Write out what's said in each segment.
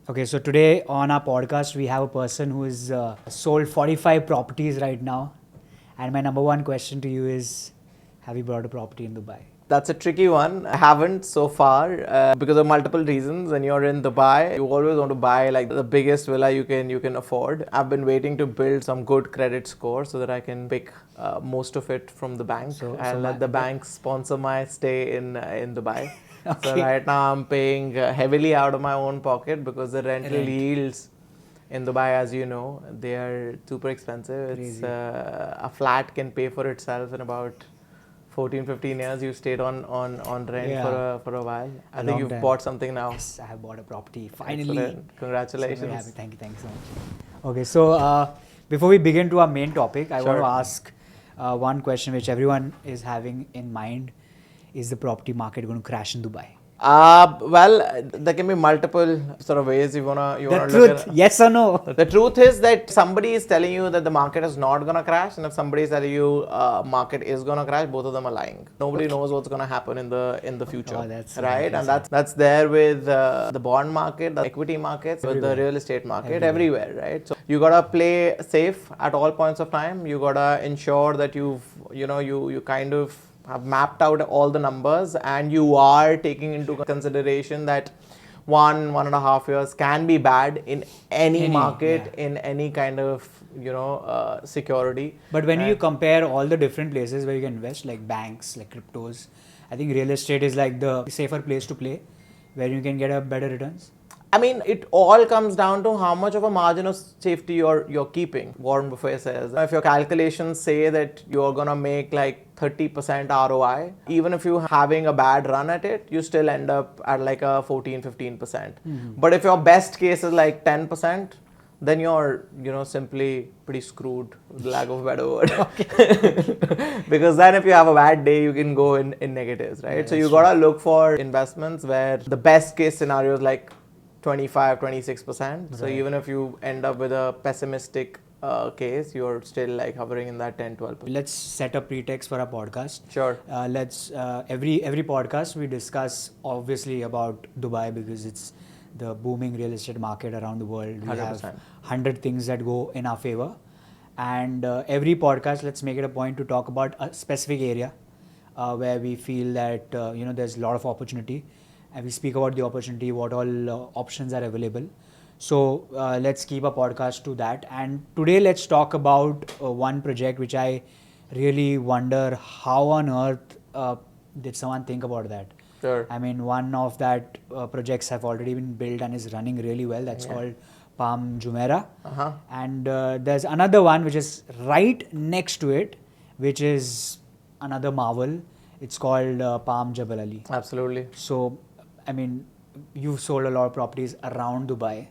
Okay, so today on our podcast, we have a person who is sold 45 properties right now. And my number one question to you is, have you bought a property in Dubai? That's a tricky one. I haven't so far because of multiple reasons. When you're in Dubai, you always want to buy like the biggest villa you can afford. I've been waiting to build some good credit score so that I can pick most of it from the bank and let the bank sponsor my stay in Dubai. Okay. So right now I'm paying heavily out of my own pocket because the rental yields in Dubai, as you know, they are super expensive. It's a flat can pay for itself in about 14-15 years. You stayed on rent for a while. I think you've bought something now. Yes, I have bought a property finally. Excellent. Congratulations. So very happy. Thank you so much. Okay, so before we begin to our main topic, I want to ask one question which everyone is having in mind: is the property market going to crash in Dubai? Well, there can be multiple sort of ways you wanna The look truth, at it. yes or no? The truth is that somebody is telling you that the market is not gonna crash, and if somebody is telling you market is gonna crash, both of them are lying. Nobody knows what's gonna happen in the future, right? And that's there with the bond market, the equity markets, with the real estate market, everywhere, right? So you gotta play safe at all points of time. You gotta ensure that you kind of have mapped out all the numbers and you are taking into consideration that 1.5 years can be bad in any market, in any kind of security. But when you compare all the different places where you can invest, like banks, like cryptos, I think real estate is like the safer place to play, where you can get a better returns. I mean, it all comes down to how much of a margin of safety you're keeping. Warren Buffett says, if your calculations say that you're gonna make like 30% ROI, even if you're having a bad run at it, you still end up at like a 14-15%. But if your best case is like 10%, then you're simply pretty screwed, for lack of a better word. Because then if you have a bad day, you can go in negatives, right? So you gotta look for investments where the best case scenario is like 25-26%. So even if you end up with a pessimistic case, you're still like hovering in that 10-12%. Let's set a pretext for our podcast. Sure. Let's every podcast we discuss obviously about Dubai because it's the booming real estate market around the world. We 100%. Have 100 things that go in our favor, and every podcast let's make it a point to talk about a specific area where we feel that there's a lot of opportunity. And we speak about the opportunity, what all options are available. So let's keep a podcast to that. And today let's talk about one project which I really wonder how on earth did someone think about that. Sure. I mean, one of that projects have already been built and is running really well. That's called Palm Jumeirah. And there's another one which is right next to it, which is another marvel. It's called Palm Jebel Ali. Absolutely. So, I mean, you've sold a lot of properties around Dubai.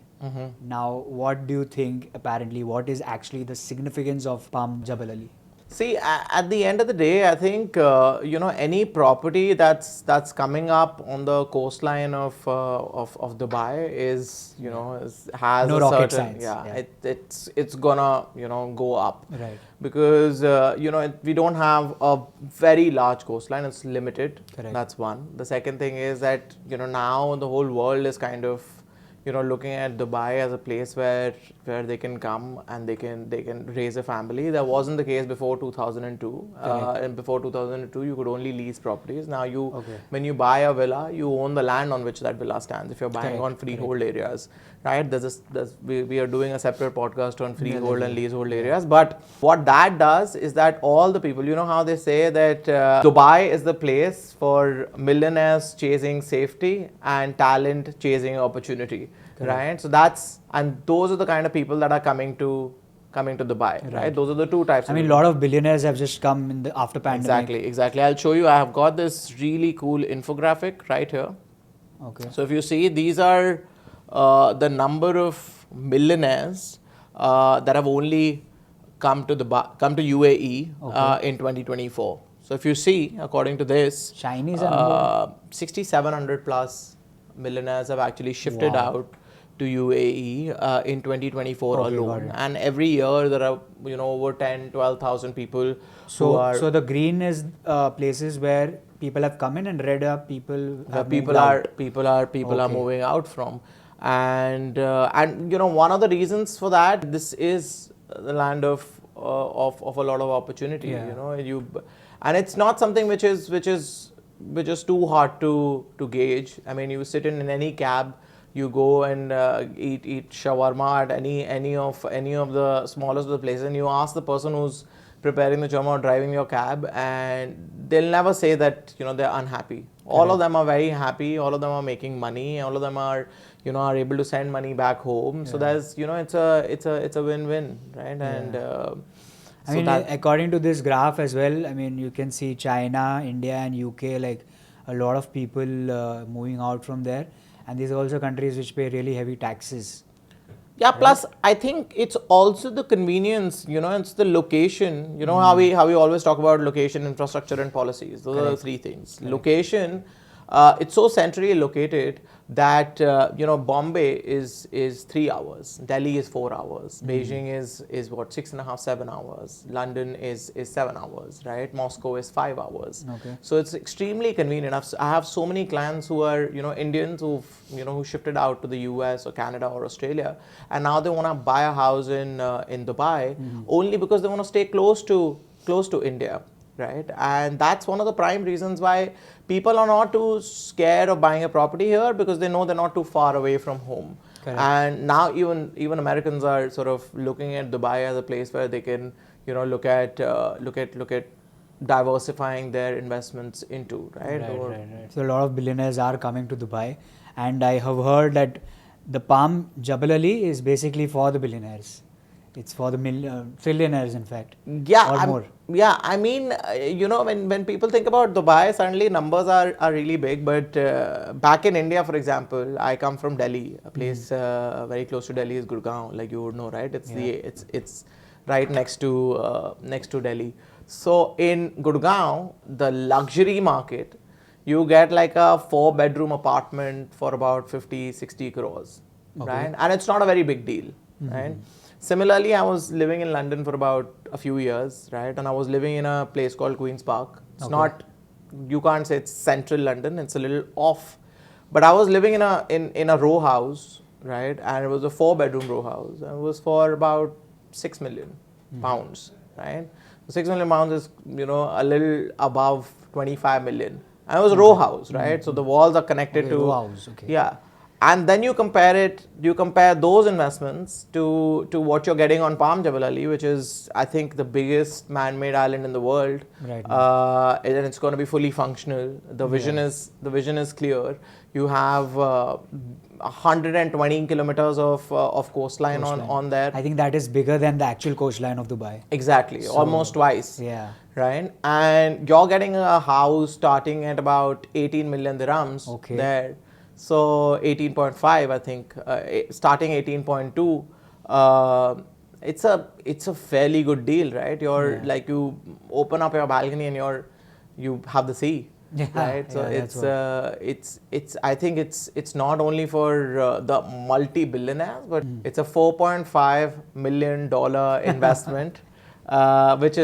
Now, what do you think, apparently, what is actually the significance of Palm Jebel Ali? See, at the end of the day, I think any property that's coming up on the coastline of Dubai has no a rocket certain science. it's gonna go up, right? Because we don't have a very large coastline; it's limited. Correct. That's one. The second thing is that now the whole world is kind of looking at Dubai as a place where they can come and they can raise a family. That wasn't the case before 2002. And before 2002, you could only lease properties. Now when you buy a villa, you own the land on which that villa stands. If you're buying on freehold areas, right? We are doing a separate podcast on freehold and leasehold areas. But what that does is that all the people, how they say that Dubai is the place for millionaires chasing safety and talent chasing opportunity. Right, so those are the kind of people that are coming to Dubai, right? Those are the two types. I mean, a lot of billionaires have just come in the after pandemic. Exactly. I'll show you. I have got this really cool infographic right here. Okay. So if you see, these are the number of millionaires that have only come to UAE in 2024. So if you see, according to this, Chinese 6,700 plus millionaires have actually shifted out to UAE in 2024 alone, and every year there are over 10-12,000 people. So the green is places where people have come in, and red are people are moving out from. and one of the reasons for that, this is the land of a lot of opportunity. And it's not something which is too hard to gauge. I mean, you sit in any cab, you go and eat shawarma at any of the smallest of the places, and you ask the person who's preparing the shawarma or driving your cab, and they'll never say that they're unhappy. All of them are very happy. All of them are making money. All of them are able to send money back home. So there's it's a win-win, right? And I mean, according to this graph as well, I mean, you can see China, India, and UK, like a lot of people moving out from there, and these are also countries which pay really heavy taxes. Yeah, right? Plus I think it's also the convenience, it's the location. How we always talk about location, infrastructure, and policies. Those are the three things. Correct. Location, it's so centrally located that Bombay is 3 hours, Delhi is 4 hours, Beijing is what, 6.5, 7 hours, London is 7 hours, right? Moscow is 5 hours. Okay. So it's extremely convenient. I have so many clients who are Indians who shifted out to the US or Canada or Australia, and now they want to buy a house in Dubai only because they want to stay close to India. Right, and that's one of the prime reasons why people are not too scared of buying a property here, because they know they're not too far away from home. Correct. And now even Americans are sort of looking at Dubai as a place where they can look at diversifying their investments into, right? Right. So a lot of billionaires are coming to Dubai, and I have heard that the Palm Jebel Ali is basically for the billionaires. It's for the trillionaires, in fact. Yeah, or more. Yeah, I mean, when people think about Dubai, suddenly numbers are really big. But back in India, for example, I come from Delhi. A place very close to Delhi is Gurgaon, like you would know, right? It's right next to Delhi. So in Gurgaon, the luxury market, you get like a 4-bedroom apartment for about 50-60 crores, right? And it's not a very big deal, right? Similarly, I was living in London for about a few years, right? And I was living in a place called Queen's Park. It's not, you can't say it's central London, it's a little off. But I was living in a row house, right? And it was a 4-bedroom row house. And it was for about 6 million pounds, right? So 6 million pounds is, a little above 25 million. And it was a row house, right? So the walls are connected to... row house, Yeah. And then you compare those investments to what you're getting on Palm Jebel Ali, which is, I think, the biggest man-made island in the world. Right. And it's going to be fully functional. The vision is clear. You have 120 kilometers of coastline on there. I think that is bigger than the actual coastline of Dubai. Exactly, so, almost twice. Yeah. Right, and you're getting a house starting at about 18 million dirhams there. So 18.5, I think, starting 18.2. It's a fairly good deal, right? Like, you open up your balcony and you have the sea, right? So it's I think it's not only for the multi-billionaires, but it's a $4.5 million investment, which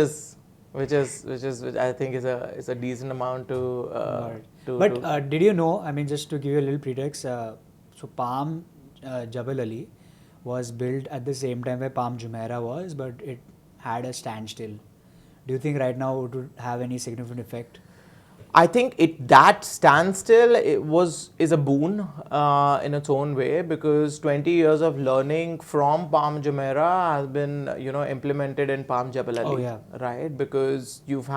I think is a decent amount to. But did you know, I mean, just to give you a little pretext, so Palm Jebel Ali was built at the same time where Palm Jumeirah was, but it had a standstill. Do you think right now it would have any significant effect? I think that standstill is a boon in its own way, because 20 years of learning from Palm Jumeirah has been implemented in Palm Jebel Ali, right? Because it's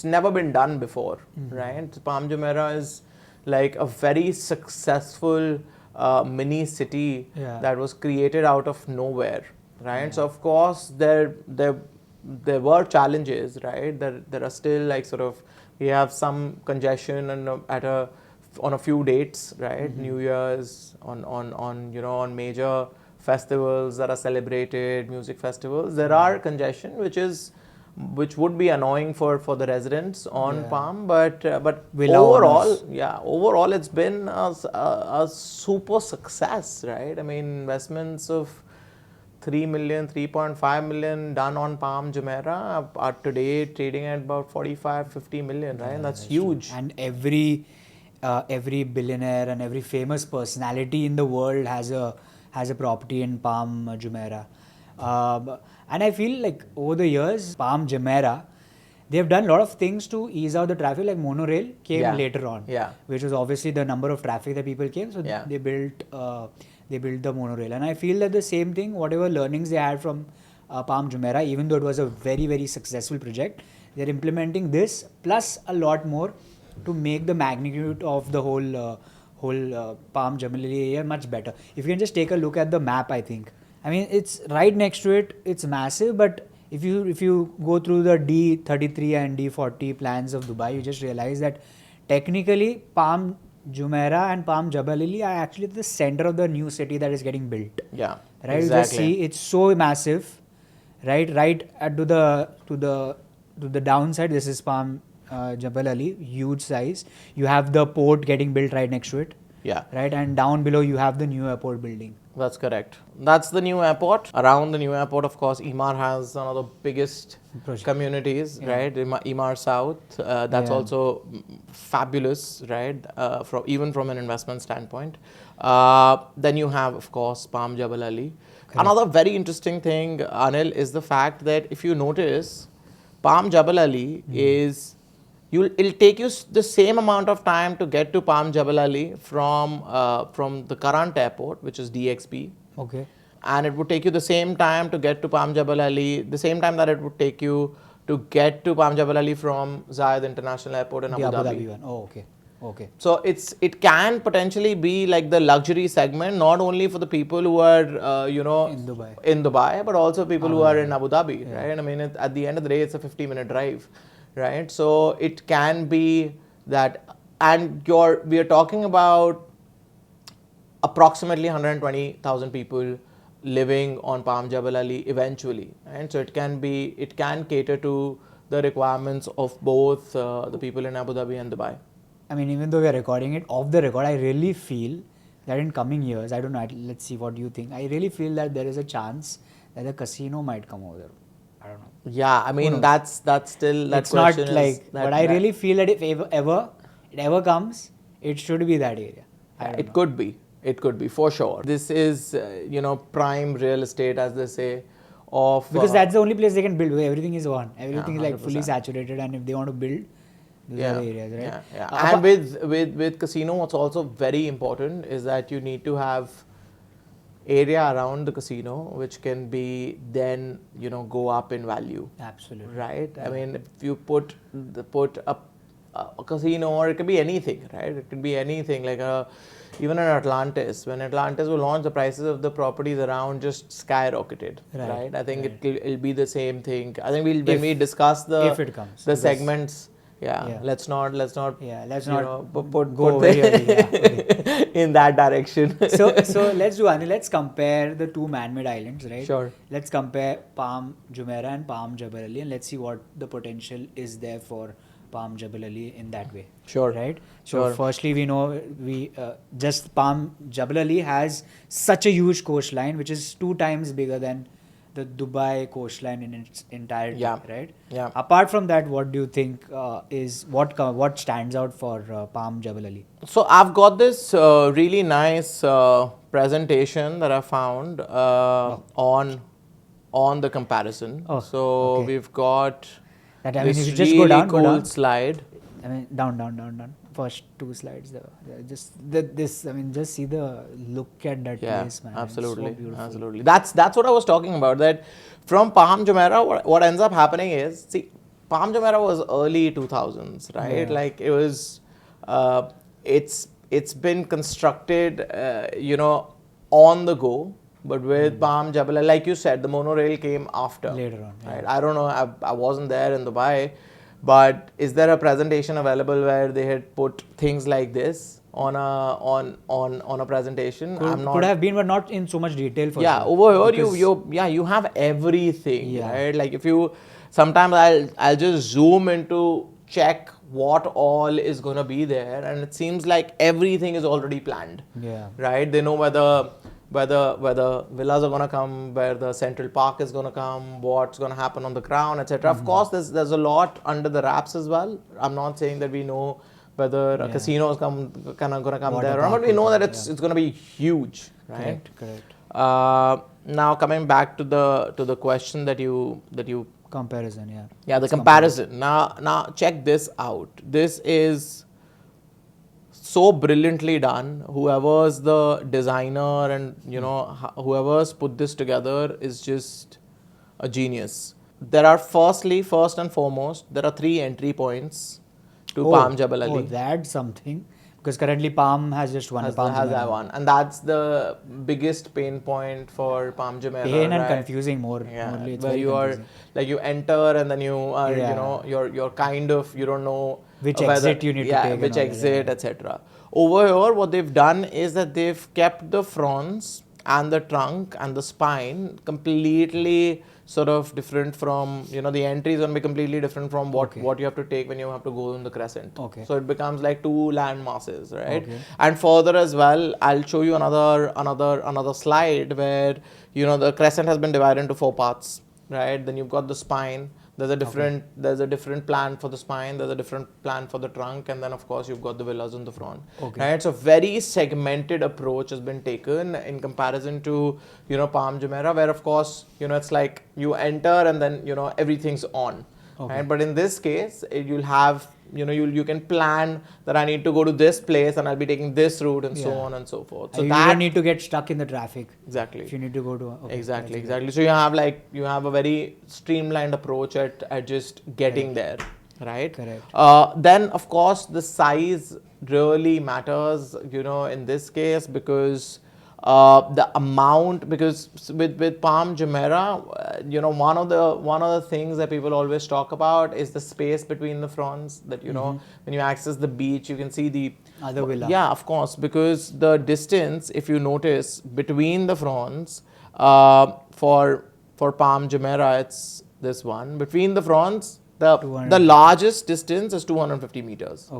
never been done before, right? Palm Jumeirah is like a very successful mini city that was created out of nowhere, right? So of course there were challenges, right? There are still, like, sort of, we have some congestion on a few dates, right? New Year's, on major festivals that are celebrated, music festivals. There are congestion, which would be annoying for the residents on Palm, but overall it's been a super success, right? I mean, investments of 3.5 million done on Palm Jumeirah are today trading at about 45-50 million, right? And that's huge. True. And every billionaire and every famous personality in the world has a property in Palm Jumeirah. And I feel like over the years, Palm Jumeirah, they've done a lot of things to ease out the traffic. Like monorail came later on, which was obviously the number of traffic that people came. So they built the monorail, and I feel that the same thing, whatever learnings they had from Palm Jumeirah, even though it was a very, very successful project, they're implementing this plus a lot more to make the magnitude of the whole Palm Jebel area much better. If you can just take a look at the map, I think. I mean, it's right next to it. It's massive, but if you go through the D33 and D40 plans of Dubai, you just realize that technically Palm Jumeirah and Palm Jebel are actually the center of the new city that is getting built. Yeah, right. Exactly. You just see it's so massive, right to the downside. This is Palm Jebel Ali, huge size. You have the port getting built right next to it. Yeah. Right, and down below you have the new airport building. That's correct. That's the new airport. Around the new airport, of course, Emaar has one of the biggest communities, right? Emaar South. That's also fabulous, right? Even from an investment standpoint. Then you have, of course, Palm Jebel Ali. Correct. Another very interesting thing, Anil, is the fact that if you notice, Palm Jebel Ali is... It'll take you the same amount of time to get to Palm Jebel Ali from the current airport, which is DXB. Okay. And it would take you the same time to get to Palm Jebel Ali, the same time that it would take you to get to Palm Jebel Ali from Zayed International Airport in Abu Dhabi. One. Oh, okay. Okay. So it can potentially be like the luxury segment, not only for the people who are in Dubai, but also people who are in Abu Dhabi, right? I mean, at the end of the day, it's a 50-minute drive. Right, so it can be that, and we are talking about approximately 120,000 people living on Palm Jebel Ali eventually, and so it can cater to the requirements of both the people in Abu Dhabi and Dubai. I mean, even though we are recording it off the record, I really feel that in coming years, I don't know, let's see what you think. I really feel that there is a chance that a casino might come over there. I don't know. Yeah, I mean that's still that it's question not like, but I really feel that if it ever comes, it should be that area. It could be for sure. This is prime real estate, as they say, because that's the only place they can build. Everything is on. Everything is like fully saturated, and if they want to build, these are the areas, right? Yeah. And with casino, what's also very important is that you need to have area around the casino which can be then go up in value. Absolutely. Right. Yeah. I mean, if you put a casino, or it could be anything, right? It could be anything like even in Atlantis. When Atlantis will launch, the prices of the properties around just skyrocketed. Right. I think it'll be the same thing. I think when we discuss if it comes, the segments. Let's not put go in that direction. so let's compare the two man-made islands, right? Sure. Let's compare Palm Jumeirah and Palm Jebel Ali, and let's see what the potential is there for Palm Jebel Ali in that way. Sure. Right. So firstly, we know just Palm Jebel Ali has such a huge coastline, which is 2 times bigger than the Dubai coastline in its entirety, right? Yeah. Apart from that, what do you think is what stands out for Palm Jebel Ali? So I've got this really nice presentation that I found on the comparison. We've got that. I mean, this if you just really go down slide. I mean, down. First 2 slides. Just see the look at that place, man. Absolutely, it's so beautiful. Absolutely. That's what I was talking about. That from Palm Jumeirah, what ends up happening is, see, Palm Jumeirah was early 2000s, right? Like it was, it's been constructed, on the go. But with Palm Jebel, like you said, the monorail came after. Later on, right? I don't know. I wasn't there in Dubai. But is there a presentation available where they had put things like this on a presentation? Could have been, but not in so much detail. For over here you have everything, right? Like if you sometimes I'll just zoom in to check what all is gonna be there, and it seems like everything is already planned. Right? They know whether villas are going to come, where the central park is going to come, what's going to happen on the ground, etc. Of course, there's a lot under the wraps as well. I'm not saying that we know whether a casino is going to come there or not, but we know that it's going to be huge, right? Correct. Now coming back to the question that you comparison, the comparison. Now check this out. This is so brilliantly done. Whoever's the designer and whoever's put this together is just a genius. There are first and foremost, there are 3 entry points to Palm Jebel Ali. Oh, that's something. Because currently Palm has just one. Has that one, and that's the biggest pain point for Palm Jumeirah. Pain and confusing more. Where you are like you enter and then you are you're kind of you don't know which exit you need to take. Which exit, etc. Over here, what they've done is that they've kept the fronts and the trunk and the spine completely sort of different from, the entry is going to be completely different from what you have to take when you have to go in the crescent. So it becomes like 2 land masses, right? And further as well, I'll show you another slide where, the crescent has been divided into 4 parts, right? Then you've got the spine. There's a different plan for the spine, there's a different plan for the trunk, and then of course you've got the villas in the front. Right? So very segmented approach has been taken in comparison to, Palm Jumeirah, where of course, it's like you enter and then, everything's on. Right? But in this case, you'll have, you can plan that I need to go to this place and I'll be taking this route and so on and so forth. So you don't need to get stuck in the traffic. Exactly. If you need to go to exactly. So you have a very streamlined approach at just getting there, right? Correct. Then of course the size really matters, in this case, because the amount, because with Palm Jumeirah, one of the things that people always talk about is the space between the fronts. That when you access the beach, you can see the other villa. Yeah, of course, because the distance, if you notice, between the fronts for Palm Jumeirah, it's this one. Between the fronts, the largest distance is 250 meters.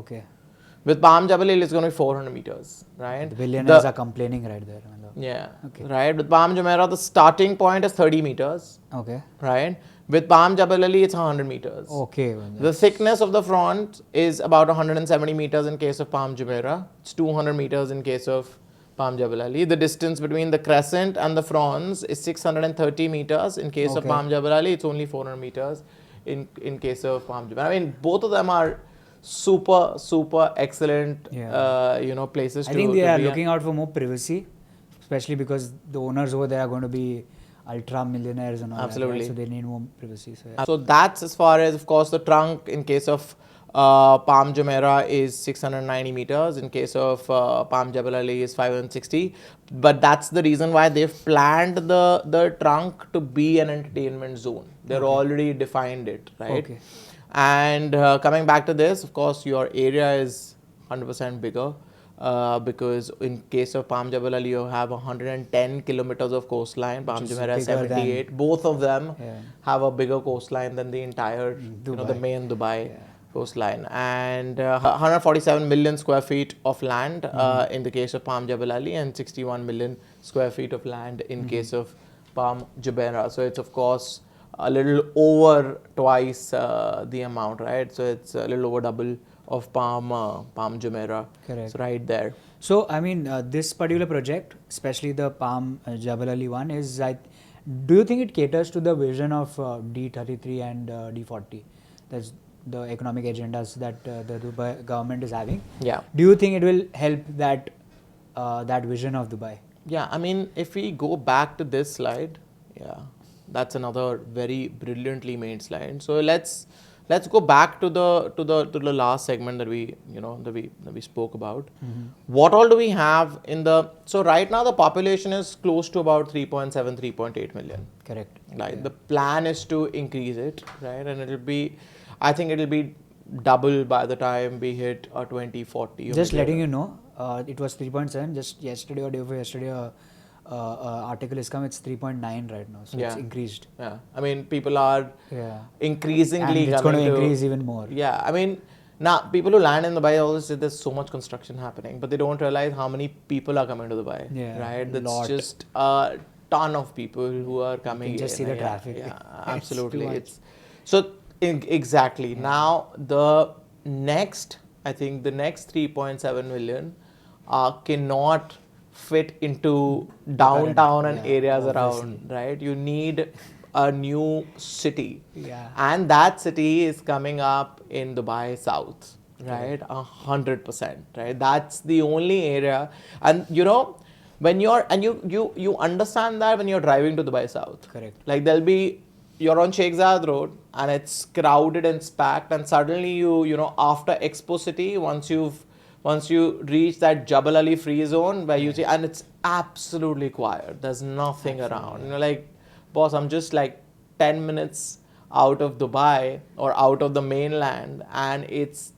With Palm Jebel, it's going to be 400 meters, right? The billionaires are complaining right there. Yeah, right. With Palm Jumeirah, the starting point is 30 meters. Right. With Palm Jebel Ali, it's 100 meters. The thickness of the front is about 170 meters in case of Palm Jumeirah. It's 200 meters in case of Palm Jebel Ali. The distance between the crescent and the fronts is 630 meters. In case of Palm Jebel Ali, it's only 400 meters in case of Palm Jumeirah. I mean, both of them are super excellent places. I think they are looking out for more privacy, especially because the owners over there are going to be ultra millionaires and all that, right? So they need more privacy. So that's as far as, of course, the trunk in case of Palm Jumeirah is 690 meters. In case of Palm Jebel Ali is 560. But that's the reason why they've planned the trunk to be an entertainment zone. They're already defined it, right? And coming back to this, of course, your area is 100% bigger because in case of Palm Jebel Ali, you have 110 kilometers of coastline. Palm Jumeirah has 78. Both of them have a bigger coastline than the entire, the main Dubai coastline. And 147 million square feet of land in the case of Palm Jebel Ali, and 61 million square feet of land in case of Palm Jumeirah. So it's, of course, a little over twice the amount, right? So it's a little over double of Palm Jumeirah. Correct. So right there. So I mean, this particular project, especially the Palm Jebel Ali one, is do you think it caters to the vision of D33 and D40? That's the economic agendas that the Dubai government is having. Yeah. Do you think it will help that vision of Dubai? Yeah. I mean, if we go back to this slide, that's another very brilliantly made slide. So let's go back to the last segment that we spoke about. What all do we have in so right now the population is close to about 3.7, 3.8 million. Correct. Right. The plan is to increase it, right? And I think it'll be double by the time we hit 2040. Just letting you know, it was 3.7 just yesterday or day before yesterday. Article is come, it's 3.9 right now, so it's increased. Yeah, I mean, people are increasingly and it's going to increase even more. Yeah, I mean, now people who land in Dubai always say there's so much construction happening, but they don't realize how many people are coming to Dubai. Right? That's just a ton of people who are coming. You can just see the traffic. Yeah, absolutely. Exactly. Now the next, I think the next 3.7 million cannot fit into downtown and areas around, right? You need a new city. Yeah. And that city is coming up in Dubai South, right? 100%, right? That's the only area. And you know, when you're, and you understand that when you're driving to Dubai South. Correct. Like there'll be, you're on Sheikh Zayed Road and it's crowded and it's packed, and suddenly you know, after Expo City, once you reach that Jebel Ali free zone where you see, and it's absolutely quiet. There's nothing around. You know, like, boss, I'm just like 10 minutes out of Dubai or out of the mainland, and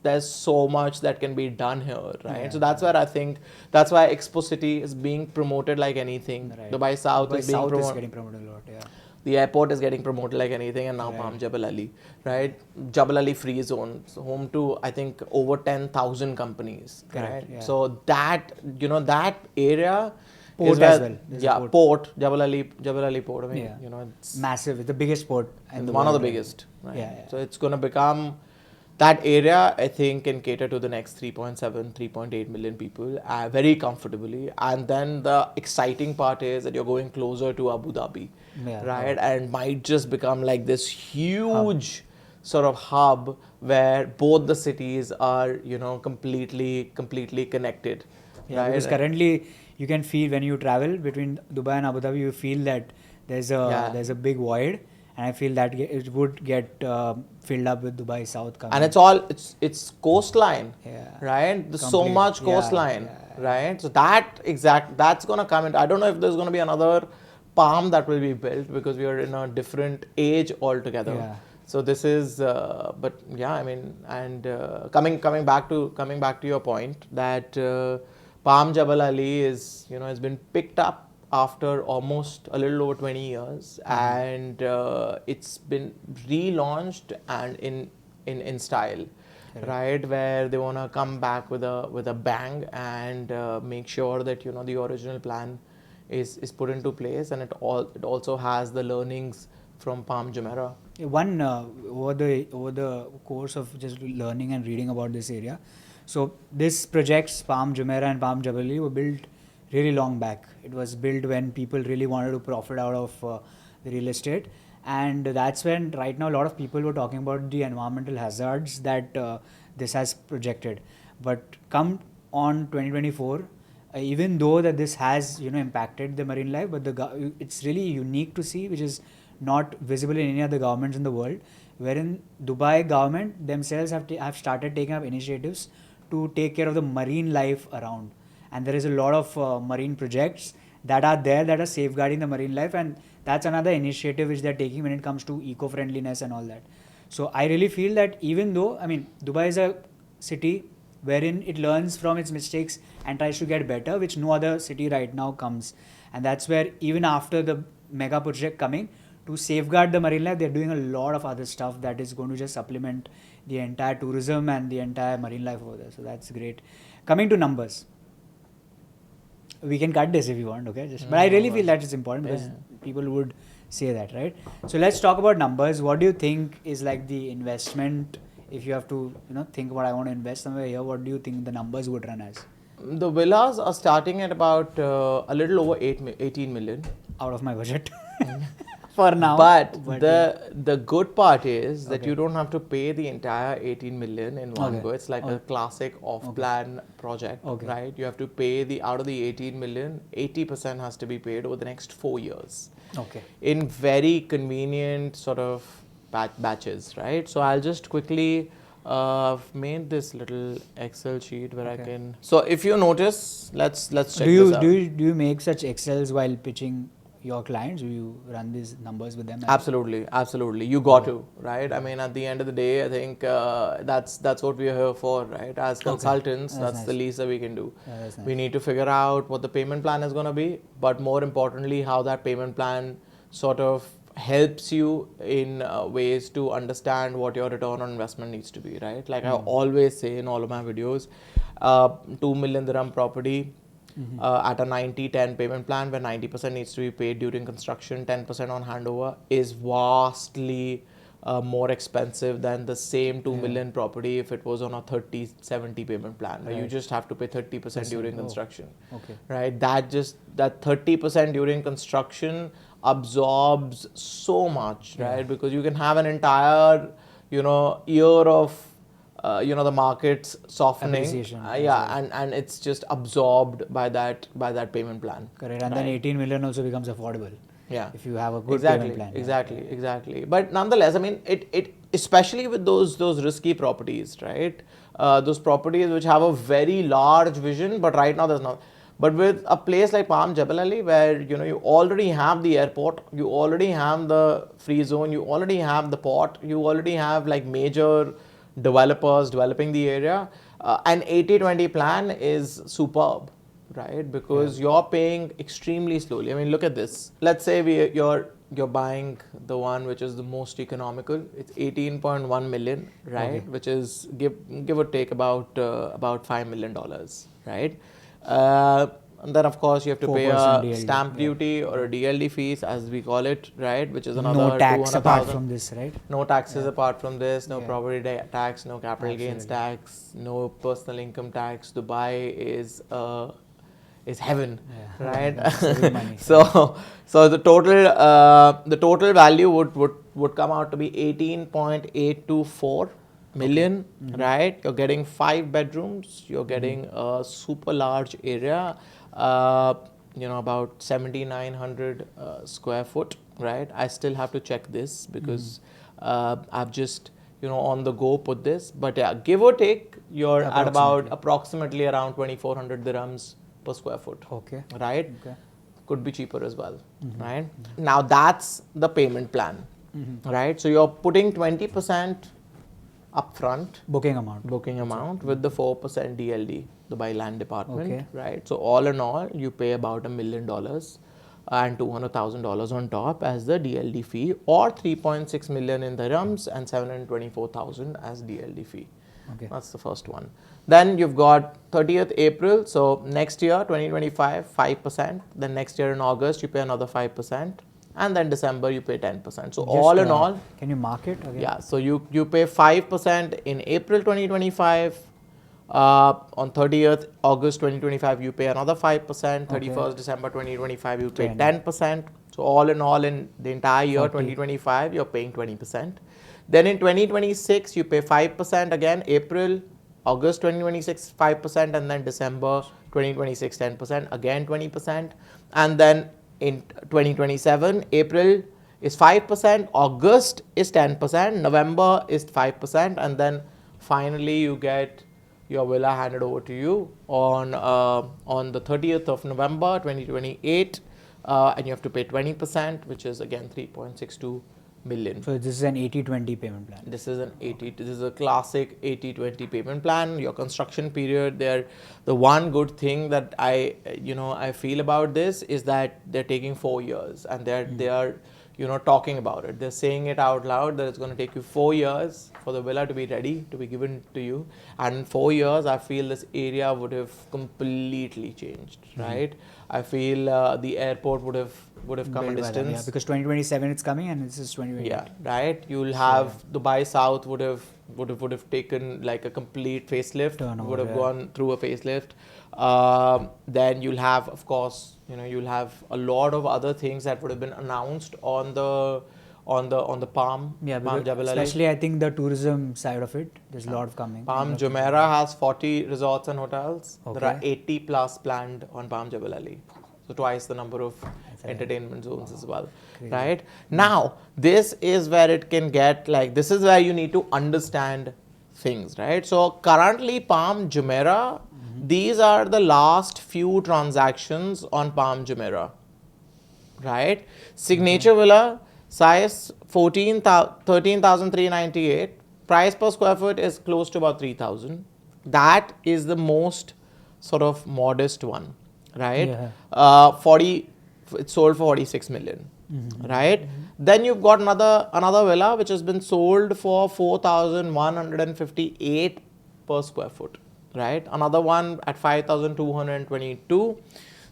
there's so much that can be done here, right? So that's where I think, that's why Expo City is being promoted like anything. Dubai South is being promoted. Is getting promoted a lot, yeah. The airport is getting promoted like anything, and now Palm Jebel Ali, right? Jebel Ali free zone, so home to I think over 10,000 companies, right? Yeah. So that, you know, that area port is where, as well. There's port, Jebel Ali port. I mean, you know, it's massive. It's the biggest port in the one world, of the biggest, right? Yeah. So it's going to become, that area I think can cater to the next 3.7, 3.8 million people very comfortably. And then the exciting part is that you're going closer to Abu Dhabi, right? And might just become like this huge sort of hub where both the cities are, you know, completely connected. Yeah, right? Because currently you can feel when you travel between Dubai and Abu Dhabi, you feel that there's a big void. And I feel that it would get filled up with Dubai South coming. And it's coastline, right? There's so much coastline, right? So that's gonna come in. I don't know if there's gonna be another Palm that will be built, because we are in a different age altogether. Yeah. So this is, but yeah, I mean, and coming back to your point that Palm Jebel Ali is, you know, has been picked up after almost a little over 20 years, and it's been relaunched and in style, right? Where they want to come back with a bang and make sure that, you know, the original plan is put into place, and it also has the learnings from Palm Jumeirah. One over the course of just learning and reading about this area, so this projects Palm Jumeirah and Palm Jebel Ali were built really long back. It was built when people really wanted to profit out of the real estate, and that's when right now a lot of people were talking about the environmental hazards that this has projected. But come on 2024, even though that this has, you know, impacted the marine life, but it's really unique to see, which is not visible in any other governments in the world, wherein Dubai government themselves have started taking up initiatives to take care of the marine life around. And there is a lot of marine projects that are there that are safeguarding the marine life, and that's another initiative which they're taking when it comes to eco-friendliness and all that. So I really feel that even though, I mean, Dubai is a city wherein it learns from its mistakes and tries to get better, which no other city right now comes. And that's where even after the mega project coming, to safeguard the marine life, they're doing a lot of other stuff that is going to just supplement the entire tourism and the entire marine life over there. So that's great. Coming to numbers. We can cut this if you want, okay? But I really feel that it's important because people would say that, right? So let's talk about numbers. What do you think is like the investment? If you have to, you know, think about I want to invest somewhere here, what do you think the numbers would run as? The villas are starting at about a little over 18 million. Out of my budget. For now. But the good part is that you don't have to pay the entire 18 million in one go. It's like a classic off-plan project, right? You have to pay out of the 18 million, 80% has to be paid over the next 4 years. Okay. In very convenient sort of batches, right? So I'll just quickly made this little Excel sheet where I can. So if you notice, let's check this out. Do you make such Excels while pitching your clients? Do you run these numbers with them? Absolutely. You got to, right? I mean, at the end of the day, I think that's what we are here for, right? As consultants, that's the least that we can do. Nice. We need to figure out what the payment plan is going to be, but more importantly, how that payment plan sort of helps you in ways to understand what your return on investment needs to be, right? Like I always say in all of my videos, 2 million dirham property, at a 90-10 payment plan where 90% needs to be paid during construction, 10% on handover is vastly more expensive than the same 2 million property if it was on a 30-70 payment plan. Right. You just have to pay 30% during construction. Okay. Right. That 30% during construction absorbs so much, right? Because you can have an entire, year of the market's softening, and it's just absorbed by that payment plan. Correct, and then 18 million also becomes affordable. Yeah, if you have a good payment plan. Exactly. But nonetheless, I mean, it especially with those risky properties, right? Those properties which have a very large vision, but right now there's not. But with a place like Palm Jebel Ali, where you already have the airport, you already have the free zone, you already have the port, you already have like major developers developing the area, an 80-20 plan is superb, right? Because you're paying extremely slowly. I mean, look at this. Let's say you're buying the one which is the most economical. It's 18.1 million, right? Which is give or take about $5 million, right? And then of course you have to pay a DLD, stamp duty or a DLD fees, as we call it, right? Which is another no tax apart from this, right? No taxes apart from this, no property tax, no capital gains tax, no personal income tax. Dubai is heaven, right? So the total value would come out to be 18.824 million, right? You're getting 5 bedrooms, you're getting a super large area, about 7,900 square foot, right? I still have to check this because I've just on the go put this, but yeah, give or take, you're at about approximately around 2,400 dirhams per square foot. Okay. Right? Okay. Could be cheaper as well, right? Now that's the payment plan, right? So you're putting 20% upfront booking amount with the 4% DLD, Dubai Land Department, right? So all in all, you pay about $1 million and $200,000 on top as the DLD fee, or 3.6 million in dirhams and 724,000 as DLD fee. Okay. That's the first one. Then you've got 30th April. So next year, 2025, 5%. Then next year in August, you pay another 5%. And then December, you pay 10%. So all in all. Can you mark it again? Yeah. So you pay 5% in April 2025. On 30th August 2025, you pay another 5%. 31st December 2025, you pay 10%. So all in all, in the entire year 2025, you're paying 20%. Then in 2026, you pay 5% again, April, August 2026, 5%, and then December 2026, 10%, again 20%. And then in 2027, April is 5%, August is 10%, November is 5%, and then finally you get your villa handed over to you on the 30th of November 2028, and you have to pay 20%, which is again 3.62 million. So this is an 80-20 payment plan. This is a classic 80-20 payment plan. Your construction period, the one good thing that I feel about this is that they're taking 4 years, and they are talking about it. They're saying it out loud that it's going to take you 4 years for the villa to be ready, to be given to you. And in 4 years, I feel this area would have completely changed, right? I feel the airport would have come a distance. Yeah, because 2027 it's coming, and this is 2028. Yeah, right. You'll have Dubai South would have taken like a complete facelift. Would have gone through a facelift. Then you'll have, of course, you'll have a lot of other things that would have been announced on the Palm Jebel Ali. Especially I think the tourism side of it, there's a lot of coming. Palm Jumeirah has 40 resorts and hotels. There are 80 plus planned on Palm Jebel Ali. So twice the number of entertainment zones as well. Crazy. Right? Now, this is where it can get this is where you need to understand things, right? So currently Palm Jumeirah, these are the last few transactions on Palm Jumeirah, right? Signature Villa, size 13,398. Price per square foot is close to about 3,000. That is the most sort of modest one, right? Yeah. It's sold for 46 million, right? Then you've got another villa which has been sold for 4,158 per square foot, right? Another one at 5,222.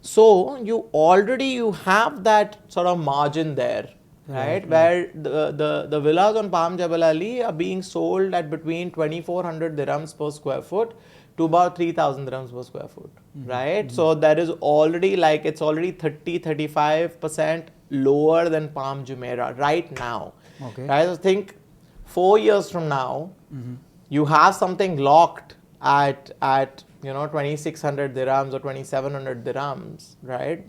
So you have that sort of margin there, right? Where the villas on Palm Jebel Ali are being sold at between 2,400 dirhams per square foot to about 3,000 dirhams per square foot, right? So that is already like, it's already 35% lower than Palm Jumeirah right now. Okay. Right? So think 4 years from now, you have something locked at 2,600 dirhams or 2,700 dirhams, right?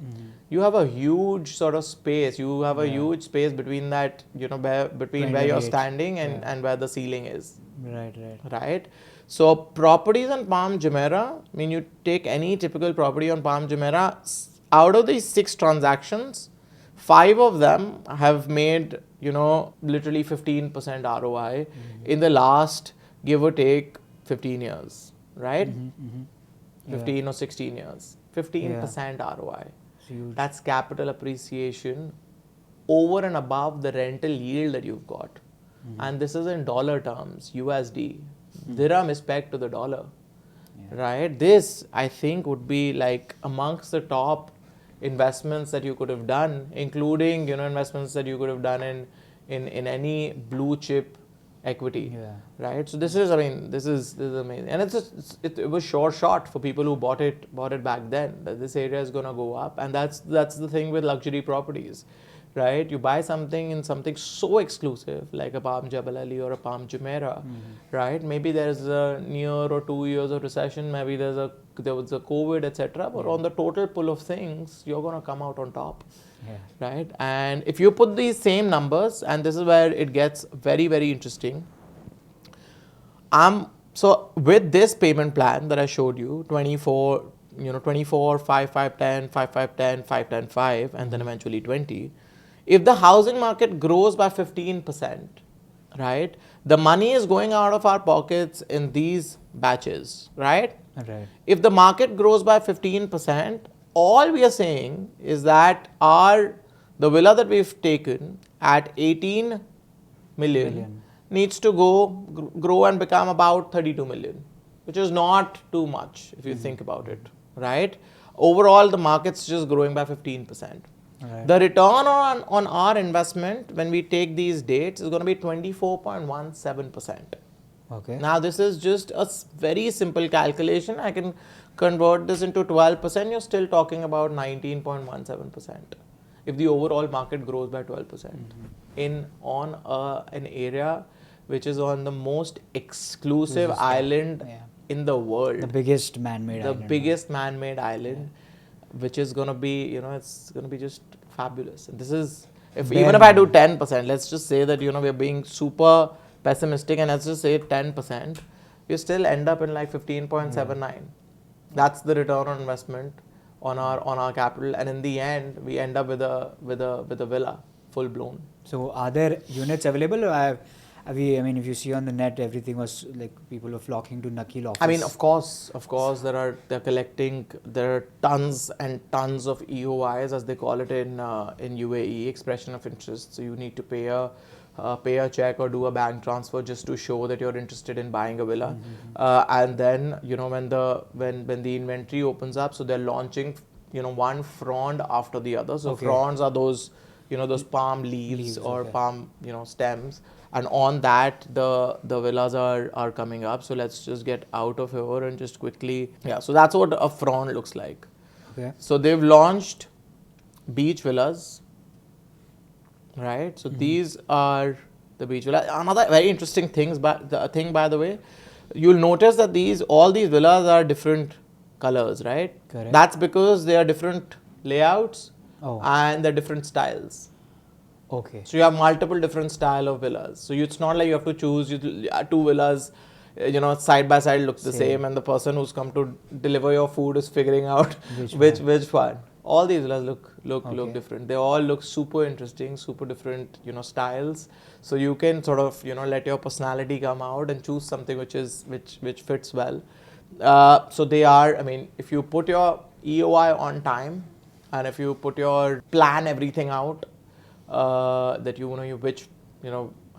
You have a huge sort of space. You have a huge space between that, between where you're standing and where the ceiling is. Right? So properties on Palm Jumeirah, I mean, you take any typical property on Palm Jumeirah, out of these 6 transactions, 5 of them have made, literally 15% ROI in the last, give or take, 15 years, right? 15 or 16 years. 15% ROI. That's capital appreciation over and above the rental yield that you've got. And this is in dollar terms, USD. Dirham is pegged to the dollar, right? This, I think, would be like amongst the top investments that you could have done, including, investments that you could have done in any blue chip equity, right? So this is amazing, and it was sure shot for people who bought it back then, that this area is gonna go up. And that's the thing with luxury properties, right? You buy something in something so exclusive like a Palm Jebel Ali or a Palm Jumeirah, right? Maybe there's a year or 2 years of recession, maybe there was a COVID, etc. But on the total pool of things, you're gonna come out on top. Right? And if you put these same numbers, and this is where it gets very, very interesting. So with this payment plan that I showed you, 24, 5, 5, 10, 5, 5, 10, 5, 10, 5, and then eventually 20. If the housing market grows by 15%, right, the money is going out of our pockets in these batches, right? If the market grows by 15%, all we are saying is that the villa that we've taken at 18 million needs to grow and become about 32 million, which is not too much if you think about it, right? Overall, the market's just growing by 15%. The return on our investment when we take these dates is going to be 24.17%. Now, this is just a very simple calculation. I can convert this into 12%. You're still talking about 19.17% if the overall market grows by 12% on an area which is on the most exclusive island in the world. The biggest man-made island. The biggest man-made island, which is going to be, it's going to be just fabulous. And this is, even if I do 10%, let's just say that, we're being super pessimistic, and let's just say 10%, you still end up in like 15.79. That's the return on investment on our capital, and in the end, we end up with a villa, full blown. So, are there units available? If you see on the net, everything was like people were flocking to Nakil office. I mean, of course, they're collecting. There are tons and tons of EOIs, as they call it in UAE, expression of interest. So you need to pay a check or do a bank transfer just to show that you're interested in buying a villa. And then, when the inventory opens up, so they're launching, one frond after the other. So fronds are those, those palm leaves or palm, stems. And on that, the villas are coming up. So let's just get out of here and just quickly. So that's what a frond looks like. So they've launched beach villas. Right, so these are the beach villas. Another very interesting thing, by the way, you'll notice that all these villas are different colors, right? Correct. That's because they are different layouts and they're different styles. So you have multiple different style of villas. So it's not like you have to choose 2 villas, side by side look the same, and the person who's come to deliver your food is figuring out which one. All these villas look different. They all look super interesting, super different, styles. So you can sort of, let your personality come out and choose something which fits well. So they are, if you put your EOI on time, and if you plan everything out, that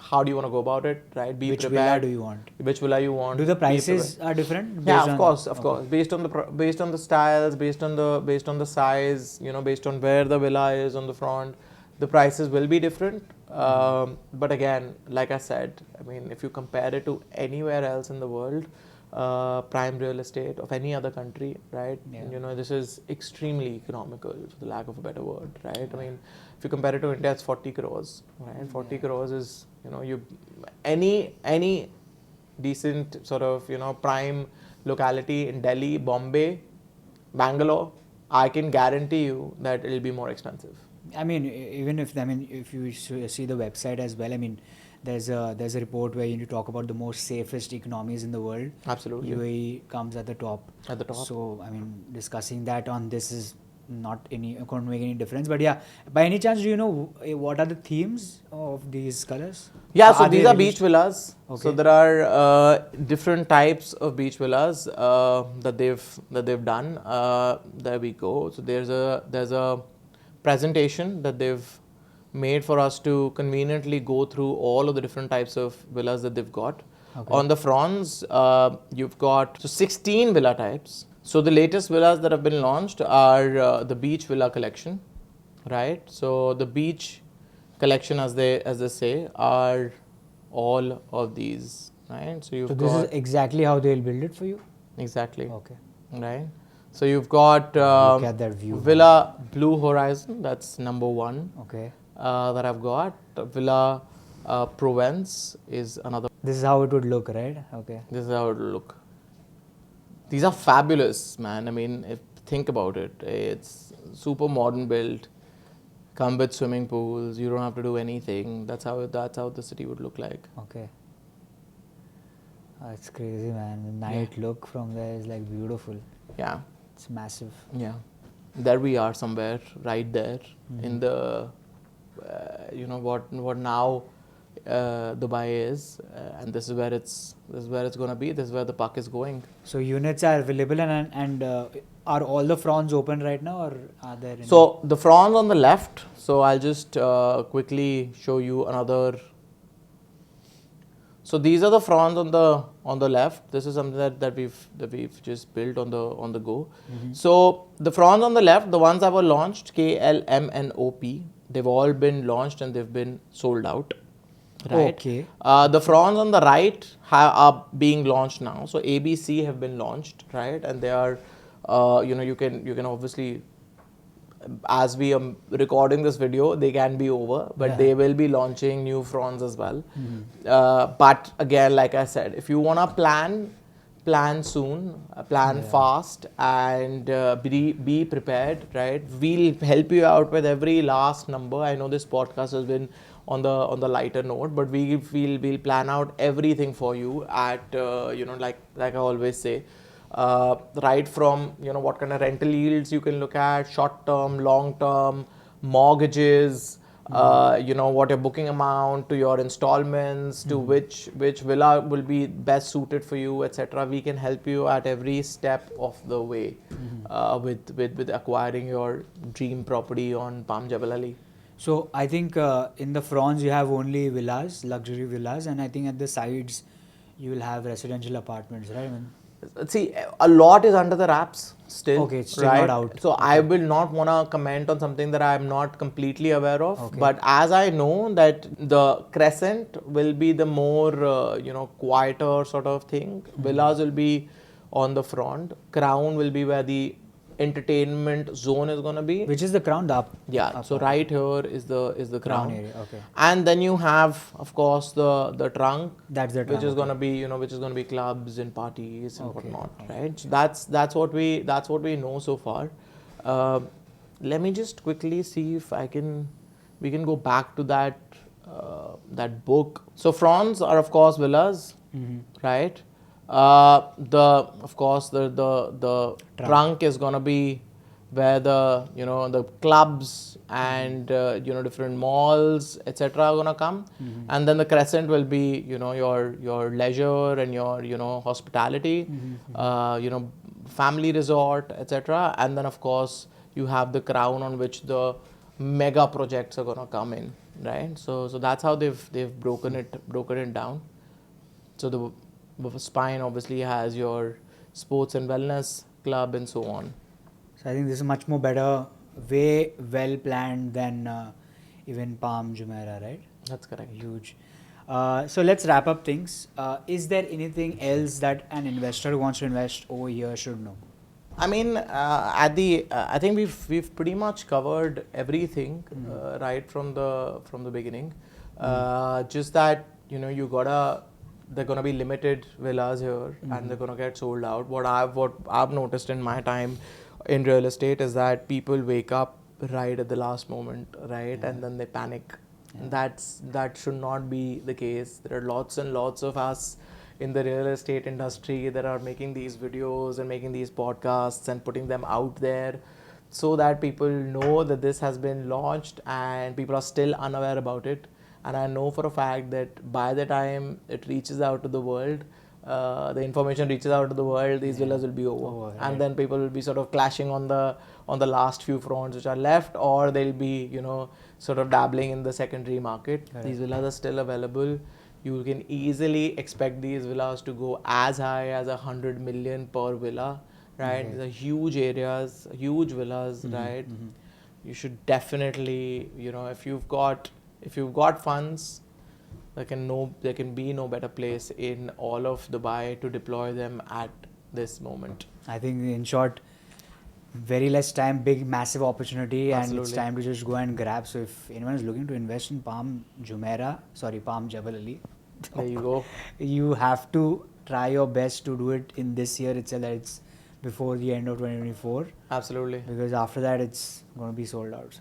how do you want to go about it, right? Be Which prepared. villa do you want? Which villa you want? Do the prices are different? Yeah, of course. Based on the styles, based on the size, based on where the villa is on the front, the prices will be different. But again, like I said, I mean, if you compare it to anywhere else in the world, prime real estate of any other country, right? Yeah. You know, this is extremely economical, for the lack of a better word, right? I mean, if you compare it to India, it's 40 crores, right? 40 crores is, you know, any decent sort of, you know, prime locality in Delhi, Bombay, Bangalore, I can guarantee you that it'll be more expensive. I mean, even if you see the website as well, I mean, there's a report where you talk about the most safest economies in the world. Absolutely. UAE comes at the top. At the top. So I mean, discussing that on this is not going to make any difference. But yeah, by any chance, do you know what are the themes of these colors? Yeah, so these are beach villas. Okay. So there are different types of beach villas that they've done. There we go. So there's a presentation that they've made for us to conveniently go through all of the different types of villas that they've got. Okay. On the fronts, you've got 16 villa types. So the latest villas that have been launched are the beach villa collection, right? So the beach collection, as they say, are all of these, right? So this is exactly how they'll build it for you. Exactly. Okay. Right. So you've got look at that view, Villa Blue Horizon. That's number one. Okay. That I've got. Villa Provence is another. This is how it would look, right? Okay. This is how it will look. These are fabulous, man. I mean, think about it. It's super modern built. Come with swimming pools. You don't have to do anything. That's how the city would look like. Okay. It's crazy, man. The night look from there is like beautiful. Yeah. It's massive. Yeah. There we are somewhere right there in the, you know, what now Dubai is, and this is where it's going to be. This is where the puck is going. So units are available, and are all the fronts open right now, or are there any? So the fronts on the left. So I'll just quickly show you another. So these are the fronts on the left. This is something that we've just built on the go. Mm-hmm. So the fronts on the left, the ones that were launched, KLMNOP, they've all been launched and they've been sold out. Right. Okay. The fronts on the right are being launched now. So ABC have been launched, right, and they are, you know, you can obviously, as we are recording this video, they can be over, but they will be launching new fronts as well. Mm-hmm. But again, like I said, if you want to plan soon, plan fast, and be prepared, right? We'll help you out with every last number. I know this podcast has been on the lighter note, but we'll plan out everything for you at you know, like I always say. Right from, you know, what kind of rental yields you can look at, short term, long term, mortgages, you know, what your booking amount, to your installments, to which villa will be best suited for you, etc. We can help you at every step of the way with acquiring your dream property on Palm Jebel Ali. So I think in the fronts you have only villas, luxury villas, and I think at the sides you will have residential apartments, right? I mean, see, a lot is under the wraps still. Okay, it's still right? not out. So okay. I will not want to comment on something that I am not completely aware of. Okay. But as I know that the Crescent will be the more, you know, quieter sort of thing. Mm-hmm. Villas will be on the front. Crown will be where the entertainment zone is going to be. Which is the Crown? So right here is the crown area. Okay. And then you have, of course, the trunk. That's the trunk. Which is going to be, you know, which is going to be clubs and parties and whatnot, right? So that's what we know so far. Let me just quickly see if we can go back to that book. So fronts are, of course, villas, right? Of course the trunk is gonna be where the clubs and different malls, etc. are gonna come, and then the Crescent will be your leisure and your hospitality, family resort, etc. And then of course you have the Crown on which the mega projects are gonna come in, right? So that's how they've broken it down. So the spine obviously has your sports and wellness club and so on. So I think this is much more better, way well planned than even Palm, Jumeirah, right? That's correct. Huge. So let's wrap up things. Is there anything else that an investor who wants to invest over here should know? I mean, I think we've pretty much covered everything right from the beginning. Just that they're gonna be limited villas here, and they're gonna get sold out. What I've noticed in my time in real estate is that people wake up right at the last moment, right, and then they panic. That should not be the case. There are lots and lots of us in the real estate industry that are making these videos and making these podcasts and putting them out there so that people know that this has been launched, and people are still unaware about it. And I know for a fact that by the time it reaches out to the world, the information reaches out to the world, these villas will be over, and then people will be sort of clashing on the last few fronts which are left, or they'll be sort of dabbling in the secondary market. These villas are still available. You can easily expect these villas to go as high as 100 million per villa, right? These are huge areas, huge villas, right? You should definitely, if you've got funds, there can be no better place in all of Dubai to deploy them at this moment. I think, in short, very less time, big, massive opportunity, Absolutely. and it's time to just go and grab. So if anyone is looking to invest in Palm Jebel Ali, There you go. you have to try your best to do it in this year itself. That it's before the end of 2024. Absolutely. Because after that, it's going to be sold out. So